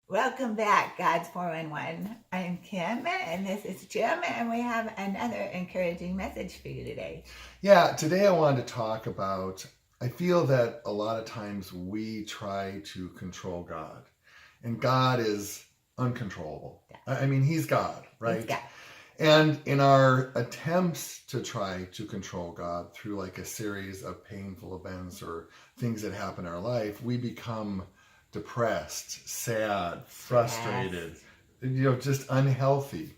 Welcome back, God's 411. I'm Kim, and this is Jim, and we have another encouraging message for you today. Yeah, today I wanted to talk about, I feel that a lot of times we try to control God, and God is uncontrollable. I mean, He's God, right? He's God. And in our attempts to try to control God through like a series of painful events or things that happen in our life, we become depressed, sad, frustrated, just unhealthy.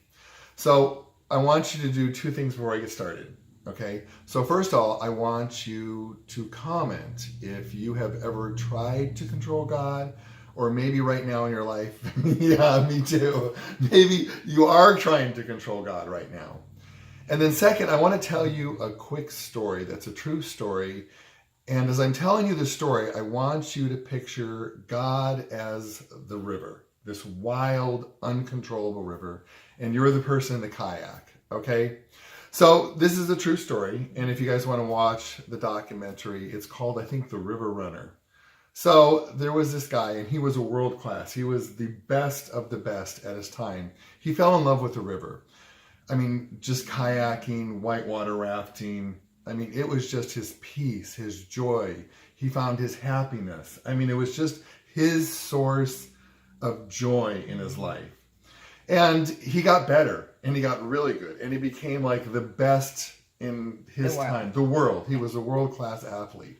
So I want you to do two things before I get started. Okay. So first of all, I want you to comment if you have ever tried to control God, or maybe right now in your life, yeah, me too. Maybe you are trying to control God right now. And then second, I want to tell you a quick story that's a true story. And as I'm telling you the story, I want you to picture God as the river, this wild, uncontrollable river, and you're the person in the kayak, okay? So this is a true story, and if you guys want to watch the documentary, it's called, I think, The River Runner. So there was this guy, and he was a world class. He was the best of the best at his time. He fell in love with the river. I mean, just kayaking, whitewater rafting. I mean, it was just his peace, his joy. He found his happiness. I mean, it was just his source of joy in his life. And he got better, and he got really good, and he became like the best in his time, the world. He was a world-class athlete.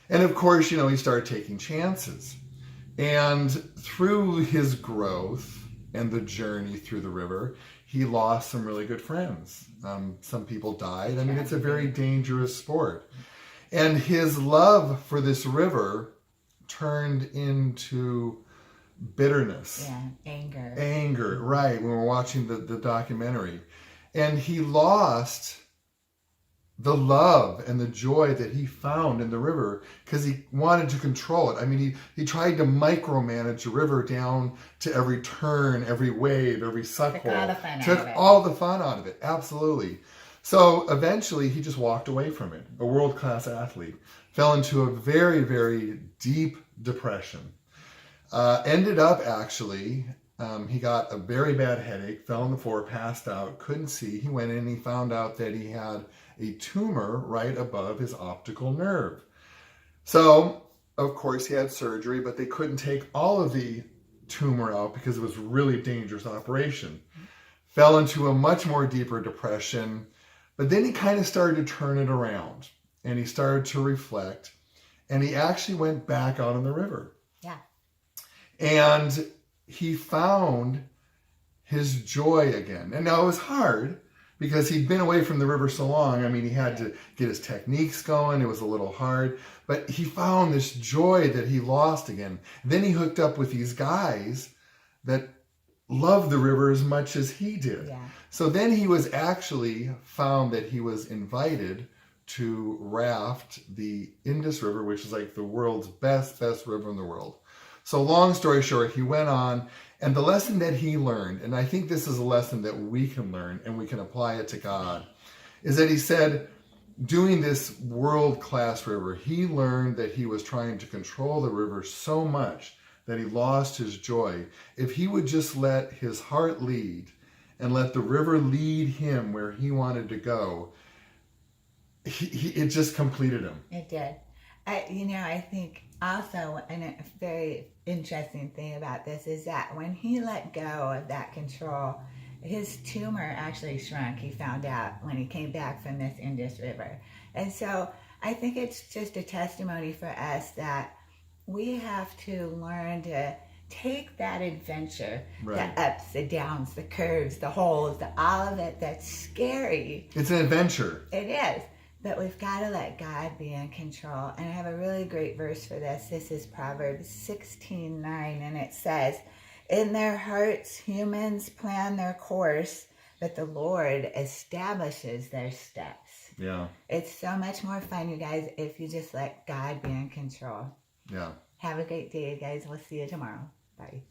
And of course, he started taking chances. And through his growth and the journey through the river, he lost some really good friends. Some people died. I mean, it's a very dangerous sport. And his love for this river turned into bitterness. Yeah, anger. Anger, right, when we're watching the documentary. And he lost the love and the joy that he found in the river because he wanted to control it. I mean, he tried to micromanage the river down to every turn, every wave, every suck hole. Took all the fun out of it. Absolutely. So eventually he just walked away from it. A world-class athlete. Fell into a very, very deep depression. Ended up actually, he got a very bad headache, fell on the floor, passed out, couldn't see. He went in and he found out that he had a tumor right above his optical nerve. So, of course, he had surgery, but they couldn't take all of the tumor out because it was a really dangerous operation. Fell into a much more deeper depression, but then he kind of started to turn it around, and he started to reflect, and he actually went back out on the river. Yeah. And he found his joy again. And now it was hard because he'd been away from the river so long. I mean, he had to get his techniques going. It was a little hard. But he found this joy that he lost again. Then he hooked up with these guys that loved the river as much as he did. Yeah. So then he was actually found that he was invited to raft the Indus River, which is like the world's best river in the world. So long story short, he went on, and the lesson that he learned, and I think this is a lesson that we can learn and we can apply it to God, is that he said, doing this world-class river, he learned that he was trying to control the river so much that he lost his joy. If he would just let his heart lead and let the river lead him where he wanted to go, it just completed him. It did. I think also a very interesting thing about this is that when he let go of that control, his tumor actually shrunk, he found out when he came back from this Indus River. And so I think it's just a testimony for us that we have to learn to take that adventure, right, the ups, the downs, the curves, the holes, all of it that's scary. It's an adventure. It is. But we've got to let God be in control. And I have a really great verse for this. This is Proverbs 16:9, and it says, "In their hearts humans plan their course, but the Lord establishes their steps." Yeah. It's so much more fun, you guys, if you just let God be in control. Yeah. Have a great day, you guys. We'll see you tomorrow. Bye.